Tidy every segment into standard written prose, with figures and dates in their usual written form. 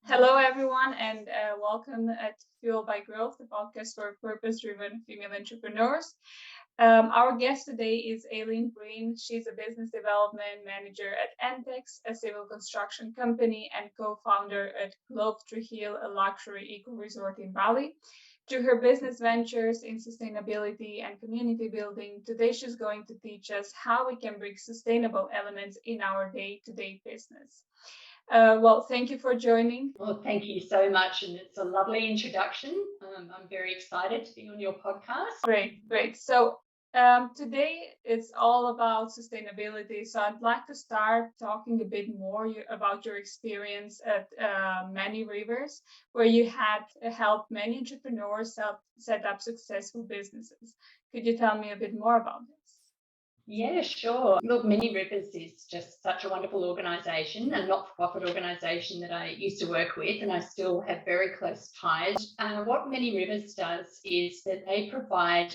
Hello, everyone, and welcome at Fuel by Growth, the podcast for purpose-driven female entrepreneurs. Our guest today is Eileen Breen. She's a business development manager at NTEX, a civil construction company, and co-founder at Clove Tree Hill, a luxury eco-resort in Bali. Through her business ventures in sustainability and community building, today she's going to teach us how we can bring sustainable elements in our day-to-day business. Well, thank you for joining. Well, thank you so much. And it's a lovely introduction. I'm very excited to be on your podcast. Great. So today it's all about sustainability. So I'd like to start talking a bit more about your experience at Many Rivers, where you had helped many entrepreneurs set up successful businesses. Could you tell me a bit more about this? Yeah, sure. Look, Many Rivers is just such a wonderful organisation, a not-for-profit organisation that I used to work with, and I still have very close ties. What Many Rivers does is that they provide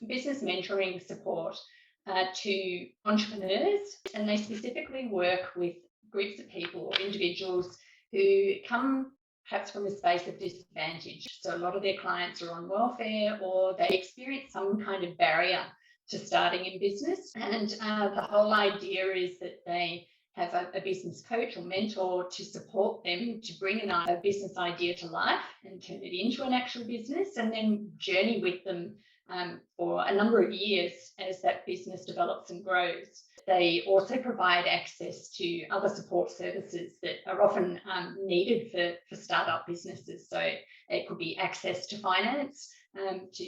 business mentoring support to entrepreneurs, and they specifically work with groups of people or individuals who come perhaps from a space of disadvantage. So a lot of their clients are on welfare, or they experience some kind of barrier to starting in business. And the whole idea is that they have a business coach or mentor to support them to bring a business idea to life and turn it into an actual business, and then journey with them for a number of years as that business develops and grows. They also provide access to other support services that are often needed for startup businesses. So it could be access to finance, to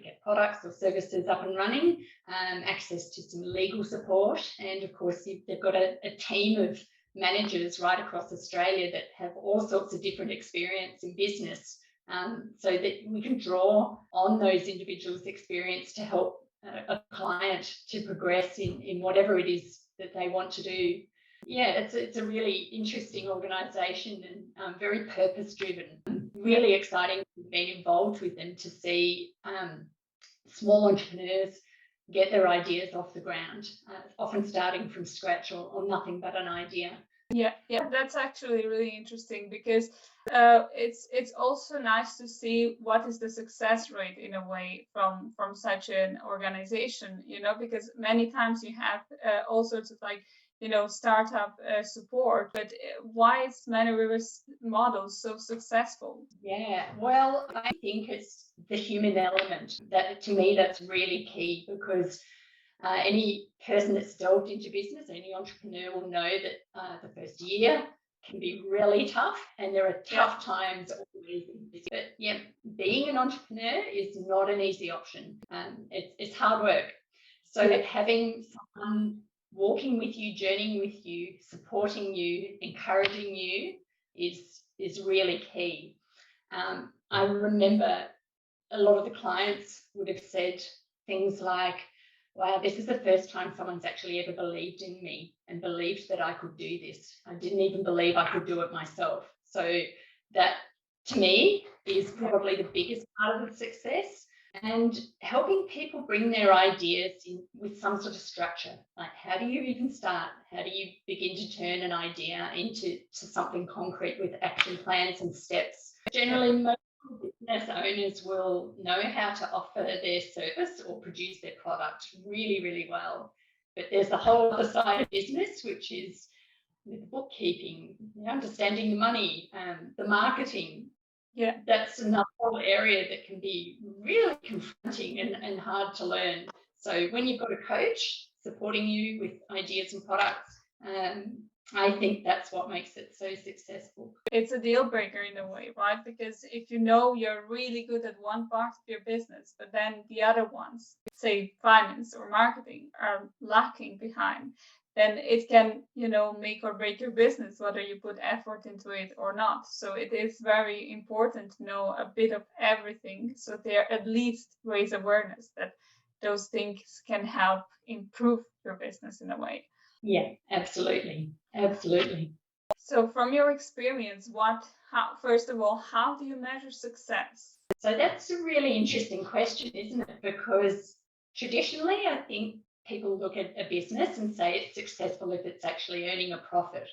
get products or services up and running, access to some legal support, and of course they've got a team of managers right across Australia that have all sorts of different experience in business, so that we can draw on those individuals' experience to help a client to progress in whatever it is that they want to do. Yeah, it's a really interesting organisation and very purpose-driven. Really exciting to be involved with them, to see small entrepreneurs get their ideas off the ground, often starting from scratch or nothing but an idea. Yeah, that's actually really interesting, because it's also nice to see what is the success rate in a way from such an organization, because many times you have all sorts of startup support, but why is Many Rivers model so successful? Yeah, well, I think it's the human element that, to me, that's really key, because any person that's delved into business, any entrepreneur will know that the first year can be really tough, and there are tough times always in business. But yeah, being an entrepreneur is not an easy option. It's hard work. So having someone walking with you, journeying with you, supporting you, encouraging you is really key. I remember a lot of the clients would have said things like, wow, this is the first time someone's actually ever believed in me and believed that I could do this. I didn't even believe I could do it myself. So that, to me, is probably the biggest part of the success. And helping people bring their ideas in with some sort of structure. Like, how do you even start? How do you begin to turn an idea into something concrete with action plans and steps? Generally, most business owners will know how to offer their service or produce their product really, really well. But there's the whole other side of business, which is the bookkeeping, understanding the money, the marketing. Yeah, that's another whole area that can be really confronting and hard to learn. So when you've got a coach supporting you with ideas and products, I think that's what makes it so successful. It's a deal breaker in a way, right? Because if you're really good at one part of your business, but then the other ones, say finance or marketing, are lacking behind, then it can, make or break your business, whether you put effort into it or not. So it is very important to know a bit of everything, so there at least raise awareness that those things can help improve your business in a way. Yeah, absolutely. So from your experience, first of all, how do you measure success? So that's a really interesting question, isn't it? Because traditionally, I think people look at a business and say it's successful if it's actually earning a profit.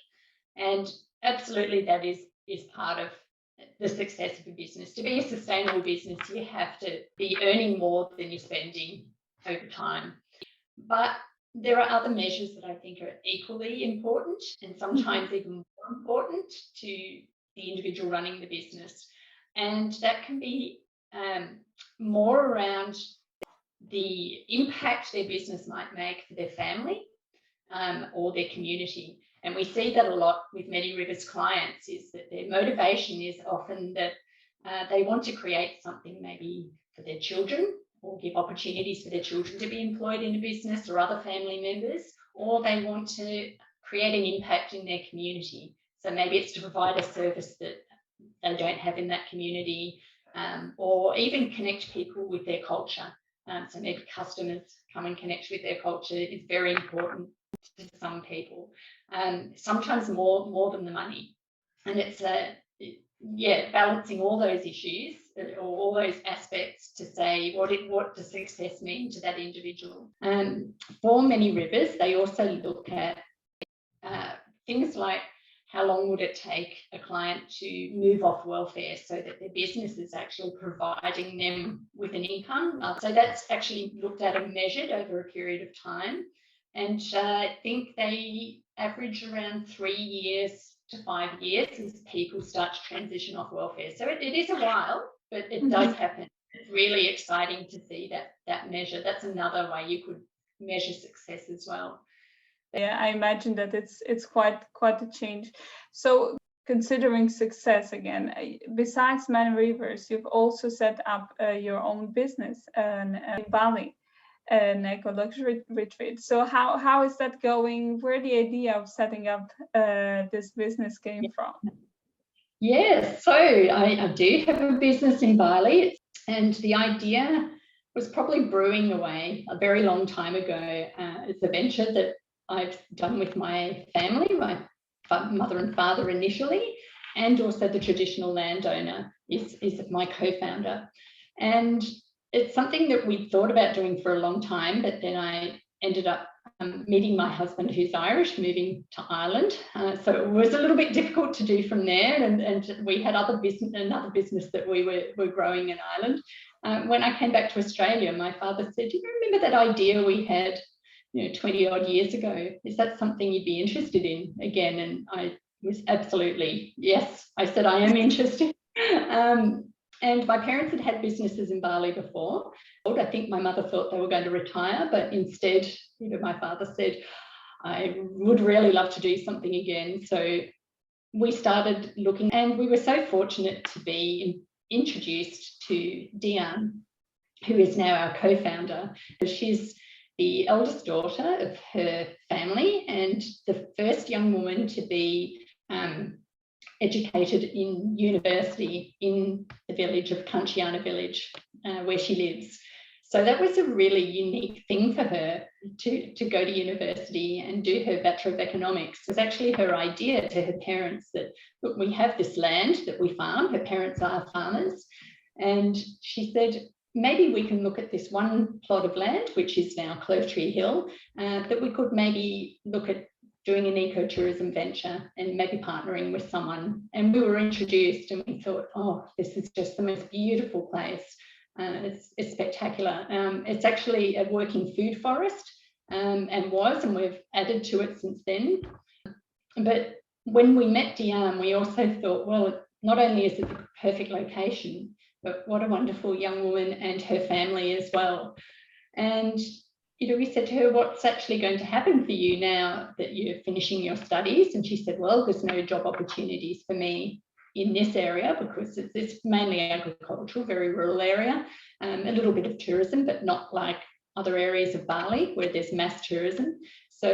And absolutely, that is part of the success of a business. To be a sustainable business, you have to be earning more than you're spending over time. But there are other measures that I think are equally important and sometimes even more important to the individual running the business. And that can be more around the impact their business might make for their family or their community. And we see that a lot with Many Rivers clients, is that their motivation is often that they want to create something maybe for their children, or give opportunities for their children to be employed in a business or other family members, or they want to create an impact in their community. So maybe it's to provide a service that they don't have in that community, or even connect people with their culture. So maybe customers come and connect with their culture is very important to some people, sometimes more than the money. And it's balancing all those issues or all those aspects to say what does success mean to that individual. For Many Rivers, they also look at things like how long would it take a client to move off welfare so that their business is actually providing them with an income. So that's actually looked at and measured over a period of time. And I think they average around 3 years to 5 years as people start to transition off welfare. So it is a while, but it does happen. It's really exciting to see that measure. That's another way you could measure success as well. Yeah, I imagine that it's quite a change. So considering success again, besides Many Rivers, you've also set up your own business in Bali, an Eco Luxury Retreat. So how is that going? Where the idea of setting up this business came from? Yeah, so I do have a business in Bali, and the idea was probably brewing away a very long time ago. It's a venture that I've done with my family, my mother and father initially, and also the traditional landowner is my co-founder. And it's something that we thought about doing for a long time, but then I ended up meeting my husband, who's Irish, moving to Ireland. So it was a little bit difficult to do from there. And we had another business that we were growing in Ireland. When I came back to Australia, my father said, "Do you remember that idea we had 20 odd years ago? Is that something you'd be interested in again?" And I was absolutely, yes. I said, I am interested. And my parents had businesses in Bali before. I think my mother thought they were going to retire, but instead, my father said, "I would really love to do something again." So we started looking, and we were so fortunate to be introduced to Diane, who is now our co-founder. She's the eldest daughter of her family and the first young woman to be educated in university in the village of 𝐿𝐿𝐿𝐿𝐿𝐿𝐿𝐿𝐿 village, where she lives. So that was a really unique thing for her to go to university and do her Bachelor of Economics. It was actually her idea to her parents that, look, we have this land that we farm. Her parents are farmers. And she said, maybe we can look at this one plot of land, which is now Clove Tree Hill, that we could maybe look at doing an ecotourism venture and maybe partnering with someone. And we were introduced and we thought, oh, this is just the most beautiful place. It's spectacular. It's actually a working food forest and we've added to it since then. But when we met Diane, we also thought, well, not only is it the perfect location, but what a wonderful young woman and her family as well. And we said to her, what's actually going to happen for you now that you're finishing your studies? And she said, well, there's no job opportunities for me in this area because it's mainly agricultural, very rural area, a little bit of tourism, but not like other areas of Bali where there's mass tourism. So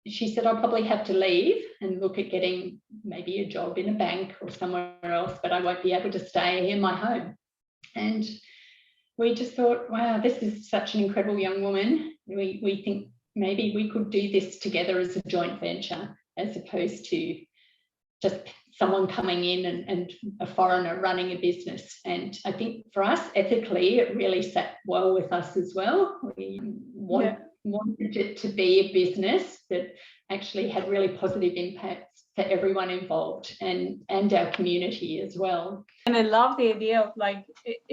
she said, I'll probably have to leave and look at getting maybe a job in a bank or somewhere else, but I won't be able to stay in my home. And we just thought, wow, this is such an incredible young woman. We think maybe we could do this together as a joint venture as opposed to just someone coming in and a foreigner running a business. And I think for us, ethically, it really sat well with us as well. We wanted it to be a business that actually had really positive impacts for everyone involved and our community as well. And I love the idea of like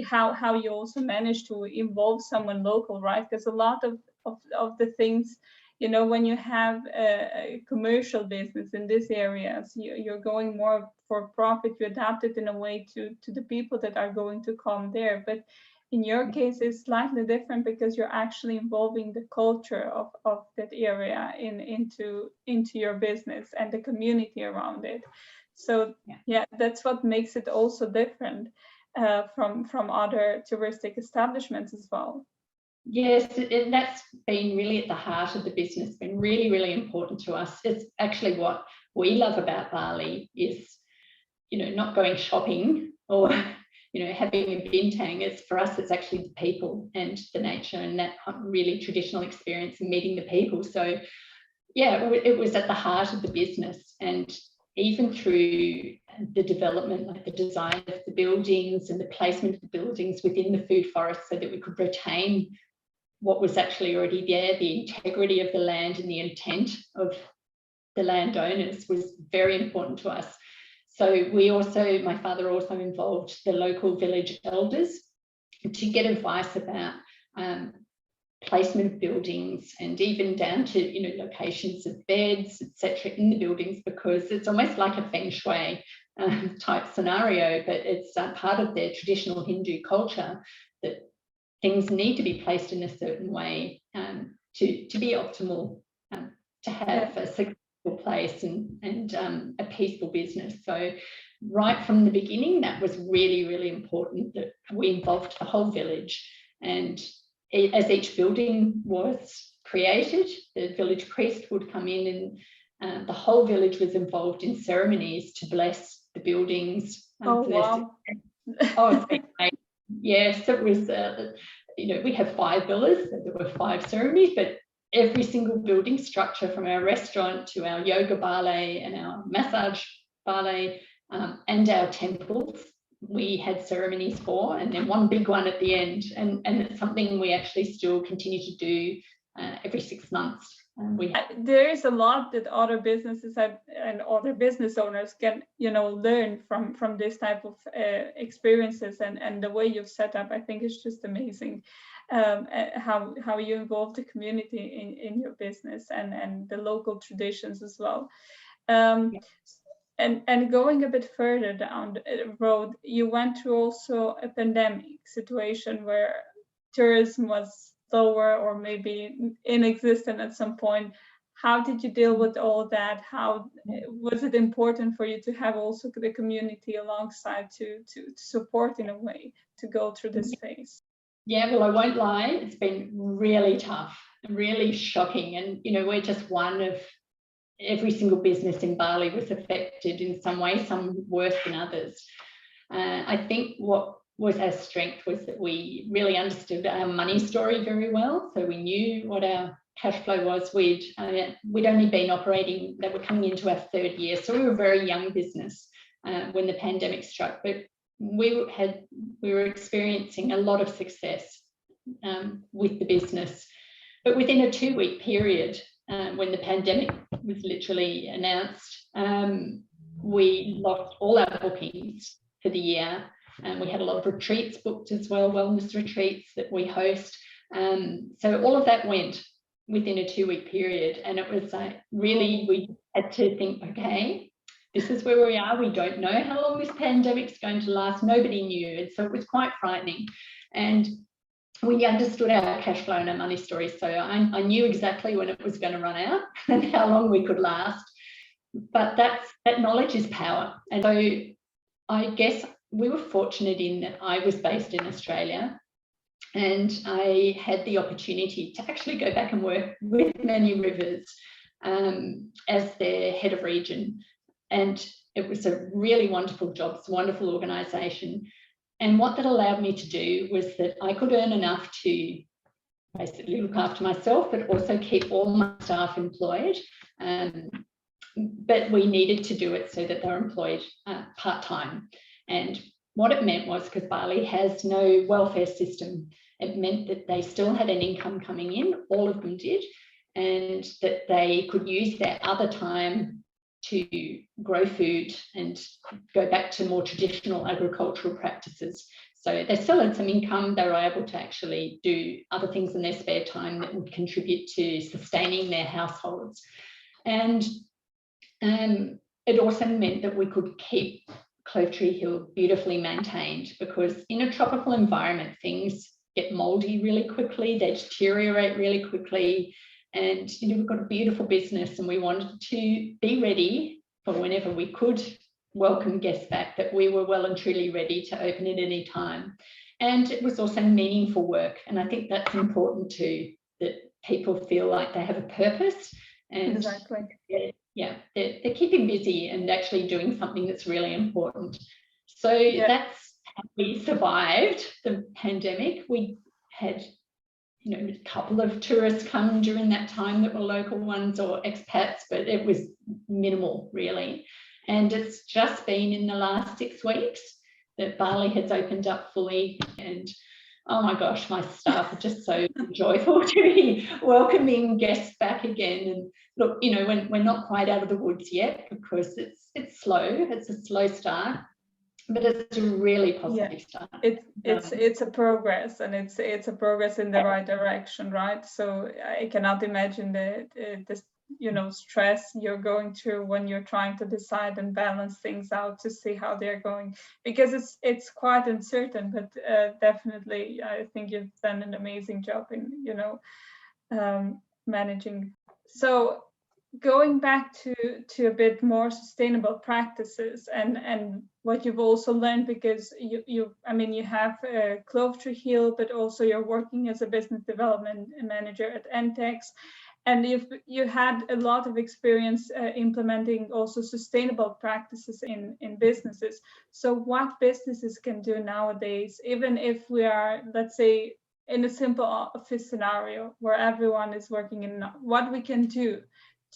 how you also manage to involve someone local, right? Because a lot of the things, you know, when you have a commercial business in these areas, you're going more for profit. You adapt it in a way to the people that are going to come there. But in your case, it's slightly different because you're actually involving the culture of that area into your business and the community around it. So yeah, that's what makes it also different from other touristic establishments as well. Yes, and that's been really at the heart of the business, been really, really important to us. It's actually what we love about Bali is, you know, not going shopping or, you know, having a bintang. It's for us, it's actually the people and the nature and that really traditional experience of meeting the people. So yeah, it was at the heart of the business, and even through the development, like the design of the buildings and the placement of the buildings within the food forest so that we could retain what was actually already there, the integrity of the land and the intent of the landowners was very important to us. So we also, my father also involved the local village elders to get advice about placement of buildings and even down to, you know, locations of beds, etc. in the buildings, because it's almost like a feng shui type scenario, but it's part of their traditional Hindu culture that things need to be placed in a certain way to be optimal, to have a successful place and a peaceful business. So right from the beginning, that was really, really important that we involved the whole village. And as each building was created, the village priest would come in and the whole village was involved in ceremonies to bless the buildings. Oh, wow. Oh, it's great. Yes, it was, you know, we have 5 villas, so there were 5 ceremonies, but every single building structure from our restaurant to our yoga ballet and our massage ballet and our temples, we had ceremonies for, and then one big one at the end. And it's something we actually still continue to do every 6 months. There is a lot that other businesses and other business owners can, you know, learn from this type of experiences, and the way you've set up, I think it's just amazing. How you involve the community in your business and the local traditions as well. And going a bit further down the road, you went through also a pandemic situation where tourism was lower or maybe inexistent at some point. How did you deal with all that? How was it important for you to have also the community alongside to support in a way to go through this phase? Yeah, well, I won't lie, it's been really tough and really shocking. And, you know, we're just one of every single business in Bali was affected in some way, some worse than others. I think what was our strength was that we really understood our money story very well. So we knew what our cash flow was. We'd only been operating, they were coming into our 3rd year. So we were a very young business when the pandemic struck, but we were experiencing a lot of success with the business. But within a 2-week period, when the pandemic was literally announced, we lost all our bookings for the year. And we had a lot of retreats booked as well, wellness retreats that we host. So all of that went within a 2-week period. And it was really, we had to think, okay, this is where we are. We don't know how long this pandemic's going to last. Nobody knew. And so it was quite frightening. And we understood our cash flow and our money story. So I knew exactly when it was going to run out and how long we could last. But that knowledge is power. And so I guess we were fortunate in that I was based in Australia and I had the opportunity to actually go back and work with Many Rivers as their head of region. And it was a really wonderful job. It's a wonderful organisation. And what that allowed me to do was that I could earn enough to basically look after myself, but also keep all my staff employed. But we needed to do it so that they're employed part-time. And what it meant was, because Bali has no welfare system, it meant that they still had an income coming in, all of them did, and that they could use their other time to grow food and go back to more traditional agricultural practices. So they still had some income. They were able to actually do other things in their spare time that would contribute to sustaining their households. And it also meant that we could keep Clove Tree Hill beautifully maintained, because in a tropical environment, things get mouldy really quickly, they deteriorate really quickly. And we've got a beautiful business, and we wanted to be ready for whenever we could welcome guests back, that we were well and truly ready to open at any time. And it was also meaningful work, and I think that's important too, that people feel like they have a purpose. And exactly. They're keeping busy and actually doing something that's really important. So that's how we survived the pandemic. We had a couple of tourists come during that time that were local ones or expats, but it was minimal really. And it's just been in the last 6 weeks that Bali has opened up fully, and oh my gosh, my staff are just so joyful to be welcoming guests back again. And look, we're not quite out of the woods yet, because it's slow. It's a slow start, but it's a really positive start. It's a progress, and it's a progress in the right direction, right? So I cannot imagine the stress you're going through when you're trying to decide and balance things out to see how they're going, because it's quite uncertain. But definitely, I think you've done an amazing job in managing. So going back to a bit more sustainable practices and what you've also learned, because you have Clove Tree Hill, but also you're working as a business development manager at NTEX, and you had a lot of experience implementing also sustainable practices in businesses. So what businesses can do nowadays, even if we are, let's say, in a simple office scenario where everyone is working in, what we can do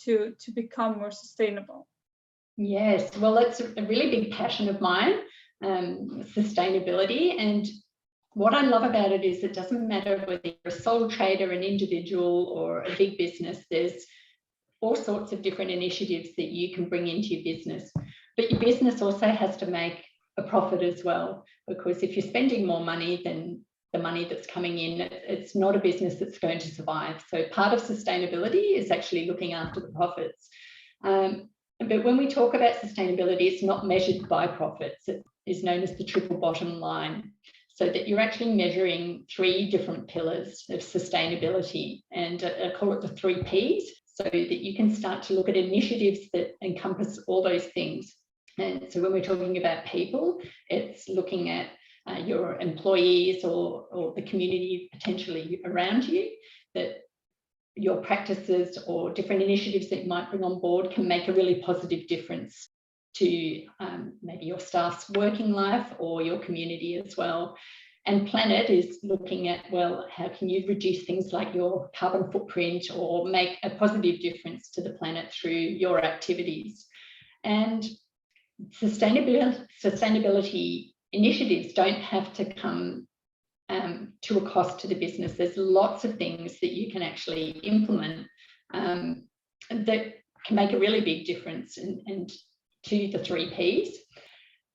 to become more sustainable? Yes, well, that's a really big passion of mine, sustainability. And what I love about it is it doesn't matter whether you're a sole trader, an individual, or a big business. There's all sorts of different initiatives that you can bring into your business. But your business also has to make a profit as well, because if you're spending more money than the money that's coming in, it's not a business that's going to survive. So part of sustainability is actually looking after the profits. But when we talk about sustainability, it's not measured by profits. It is known as the triple bottom line, so that you're actually measuring 3 different pillars of sustainability, and I call it the 3 Ps, so that you can start to look at initiatives that encompass all those things. And so when we're talking about people, it's looking at your employees or the community potentially around you, that your practices or different initiatives that you might bring on board can make a really positive difference to maybe your staff's working life or your community as well. And planet is looking at, well, how can you reduce things like your carbon footprint or make a positive difference to the planet through your activities. And sustainability initiatives don't have to come to a cost to the business. There's lots of things that you can actually implement that can make a really big difference and to the 3 Ps.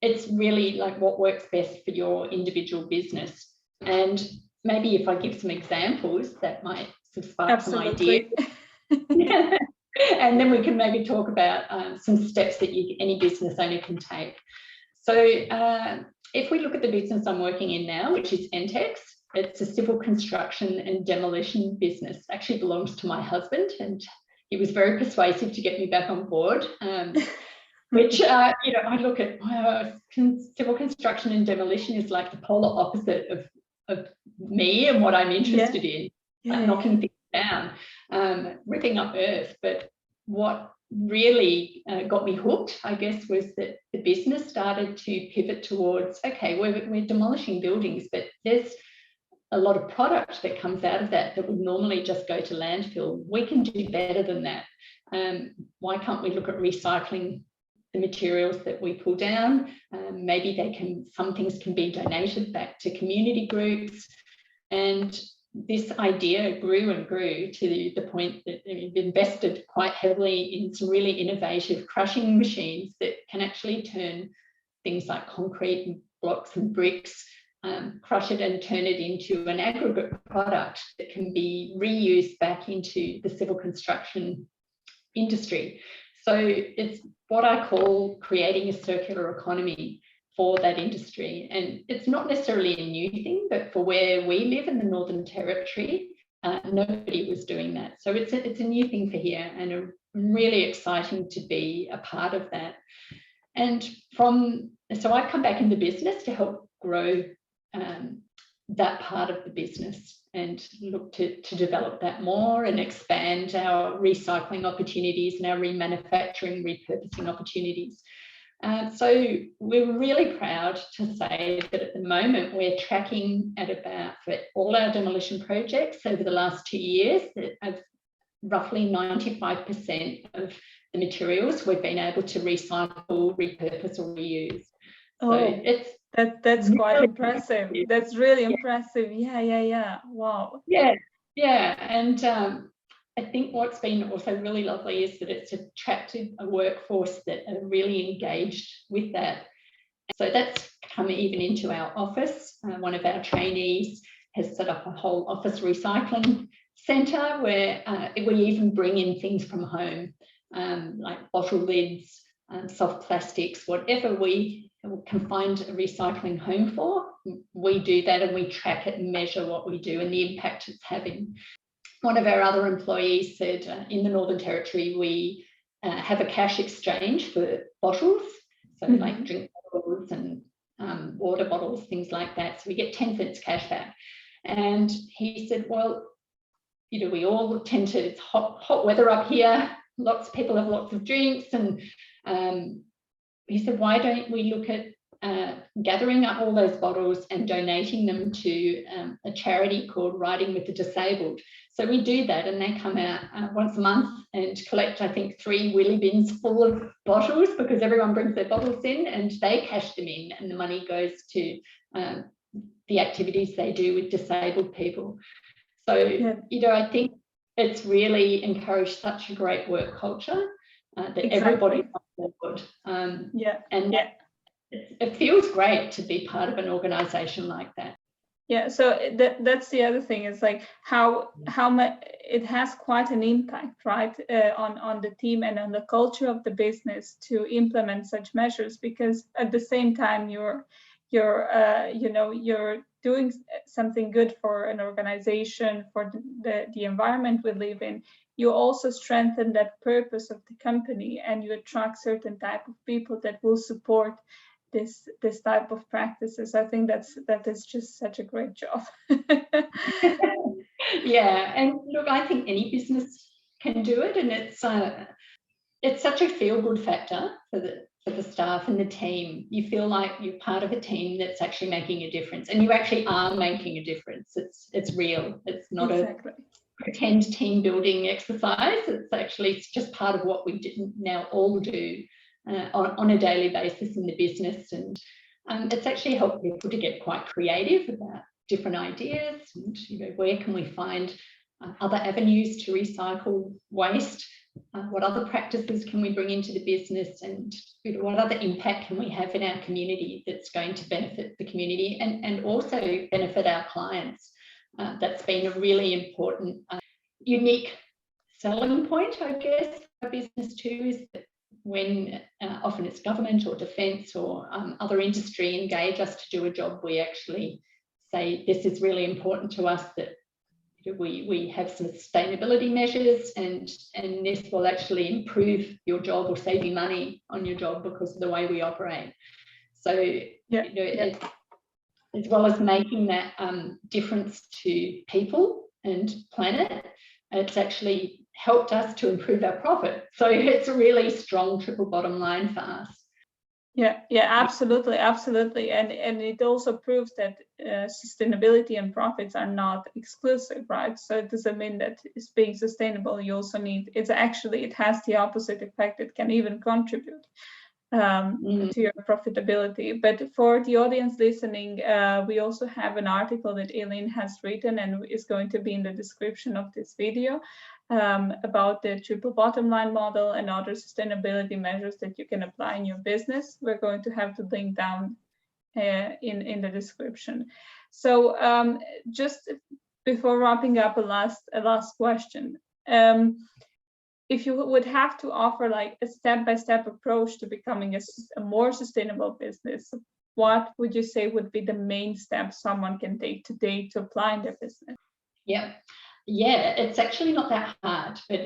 It's really like what works best for your individual business. And maybe if I give some examples, that might spark some ideas. And then we can maybe talk about some steps that any business owner can take. So if we look at the business I'm working in now, which is NTEX, it's a civil construction and demolition business. It actually belongs to my husband, and he was very persuasive to get me back on board. Which, I look at civil construction and demolition is like the polar opposite of me and what I'm interested in, like knocking things down, ripping up earth. But what really got me hooked, I guess, was that the business started to pivot towards, okay, we're demolishing buildings, but there's a lot of product that comes out of that would normally just go to landfill. We can do better than that. Why can't we look at recycling the materials that we pull down? Maybe some things can be donated back to community groups. And this idea grew and grew to the point that we've invested quite heavily in some really innovative crushing machines that can actually turn things like concrete and blocks and bricks, crush it and turn it into an aggregate product that can be reused back into the civil construction industry. So it's what I call creating a circular economy for that industry. And it's not necessarily a new thing, but for where we live in the Northern Territory, nobody was doing that. So it's a new thing for here, and really exciting to be a part of that. And so I've come back in the business to help grow that part of the business and look to develop that more and expand our recycling opportunities and our remanufacturing, repurposing opportunities. So we're really proud to say that at the moment we're tracking at about, for all our demolition projects over the last 2 years, that roughly 95% of the materials we've been able to recycle, repurpose or reuse. So that's quite impressive. That's really impressive. Yeah. Wow. Yeah. And I think what's been also really lovely is that it's attracted a workforce that are really engaged with that. So that's come even into our office. One of our trainees has set up a whole office recycling centre where we even bring in things from home, like bottle lids, soft plastics, whatever we can find a recycling home for, we do that, and we track it and measure what we do and the impact it's having. One of our other employees said in the Northern Territory, we have a cash exchange for bottles, so like drink bottles and water bottles, things like that. So we get 10 cents cash back. And he said, well, you know, we all tend to, it's hot weather up here, lots of people have lots of drinks, and he said, why don't we look at gathering up all those bottles and donating them to a charity called Riding with the Disabled. So we do that, and they come out once a month and collect, I think, 3 wheelie bins full of bottles, because everyone brings their bottles in and they cash them in, and the money goes to the activities they do with disabled people. So, you know, I think it's really encouraged such a great work culture that everybody's on board. It feels great to be part of an organisation like that. Yeah, so that's the other thing, is like how much it has quite an impact, right, on the team and on the culture of the business to implement such measures, because at the same time you're doing something good for an organization, for the environment we live in. You also strengthen that purpose of the company, and you attract certain type of people that will support this type of practices. I think that is just such a great job. Yeah, and look, I think any business can do it, and it's such a feel-good factor for the staff and the team. You feel like you're part of a team that's actually making a difference, and you actually are making a difference. It's real. It's not a pretend team building exercise. It's just part of what we now all do on a daily basis in the business, and it's actually helped people to get quite creative about different ideas, and where can we find other avenues to recycle waste, what other practices can we bring into the business, and what other impact can we have in our community that's going to benefit the community and also benefit our clients. That's been a really important unique selling point, I guess, for our business too, is that when often it's government or defence or other industry engage us to do a job, we actually say this is really important to us, that we have some sustainability measures, and this will actually improve your job or save you money on your job because of the way we operate. So as well as making that difference to people and planet, it's actually helped us to improve our profit. So it's a really strong triple bottom line for us. Yeah, absolutely. And it also proves that sustainability and profits are not exclusive, right? So it doesn't mean that it's being sustainable. You also need, it has the opposite effect. It can even contribute. to your profitability. But for the audience listening, we also have an article that Eileen has written and is going to be in the description of this video about the triple bottom line model and other sustainability measures that you can apply in your business. We're going to have the link down in the description. So just before wrapping up, a last question. If you would have to offer like a step-by-step approach to becoming a more sustainable business, what would you say would be the main steps someone can take today to apply in their business? Yeah, it's actually not that hard, but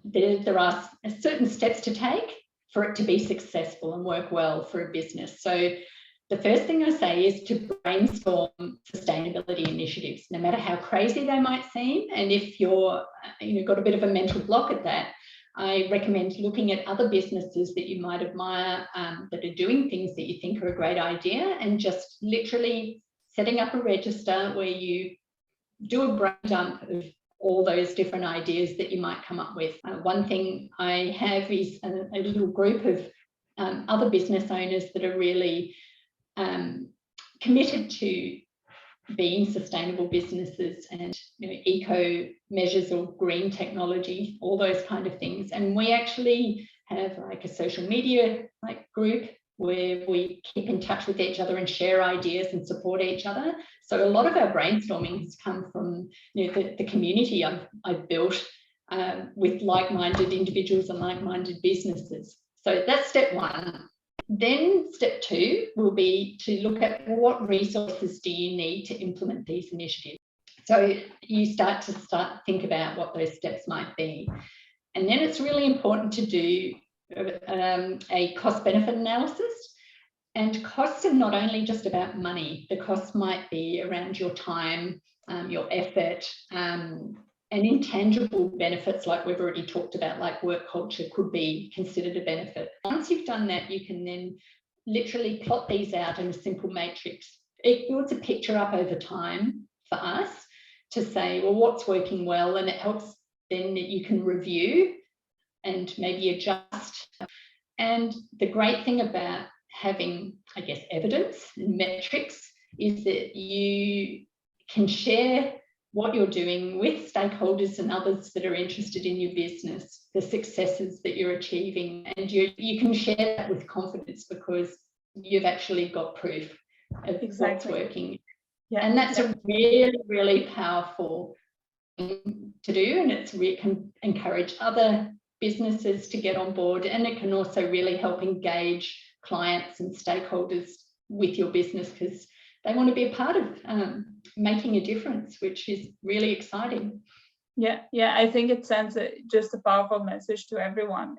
there are certain steps to take for it to be successful and work well for a business. So the first thing I say is to brainstorm sustainability initiatives, no matter how crazy they might seem. And if you're got a bit of a mental block at that, I recommend looking at other businesses that you might admire that are doing things that you think are a great idea, and just literally setting up a register where you do a brain dump of all those different ideas that you might come up with. One thing I have is a little group of other business owners that are really committed to being sustainable businesses and eco measures or green technology, all those kind of things. And we actually have like a social media group where we keep in touch with each other and share ideas and support each other. So a lot of our brainstorming has come from the community I've built with like-minded individuals and like-minded businesses. So that's step one. Then step two will be to look at what resources do you need to implement these initiatives. So you start to think about what those steps might be. And then it's really important to do a cost-benefit analysis. And costs are not only just about money. The costs might be around your time, your effort, and intangible benefits like we've already talked about, like work culture could be considered a benefit. Once you've done that, you can then literally plot these out in a simple matrix. It builds a picture up over time for us to say, well, what's working well, and it helps then that you can review and maybe adjust. And the great thing about having, I guess, evidence and metrics is that you can share what you're doing with stakeholders and others that are interested in your business, the successes that you're achieving, and you can share that with confidence because you've actually got proof of what's working. Yeah, and that's a really, really powerful thing to do, and it can encourage other businesses to get on board, and it can also really help engage clients and stakeholders with your business because they want to be a part of making a difference, which is really exciting. Yeah, I think it sends just a powerful message to everyone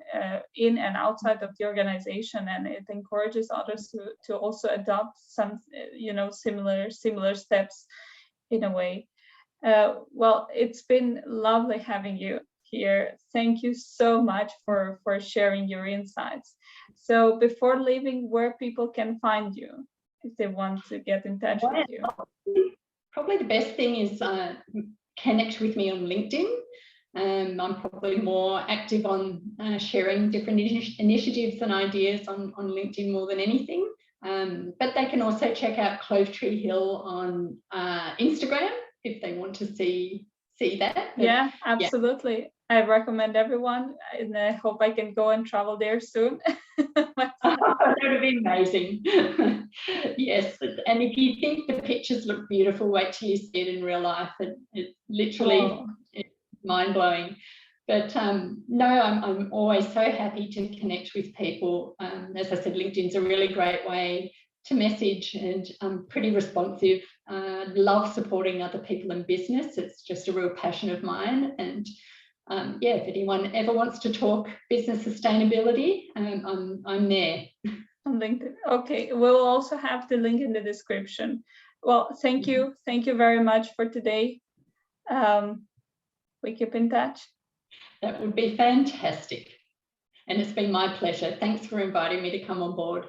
in and outside of the organization, and it encourages others to also adopt some, similar steps in a way. Well, it's been lovely having you here. Thank you so much for sharing your insights. So before leaving, where people can find you if they want to get in touch with you? Probably the best thing is connect with me on LinkedIn. I'm probably more active on sharing different initiatives and ideas on LinkedIn more than anything. But they can also check out Clove Tree Hill on Instagram if they want to see that. But, yeah, absolutely. Yeah. I recommend everyone, and I hope I can go and travel there soon. That would be amazing. Yes, and if you think the pictures look beautiful, wait till you see it in real life. It literally it's mind-blowing. But no, I'm always so happy to connect with people. As I said, LinkedIn's a really great way to message, and I'm pretty responsive. Love supporting other people in business. It's just a real passion of mine. And yeah, if anyone ever wants to talk business sustainability, I'm there. On LinkedIn. Okay, we'll also have the link in the description. Well, thank you very much for today. We keep in touch. That would be fantastic. And it's been my pleasure. Thanks for inviting me to come on board.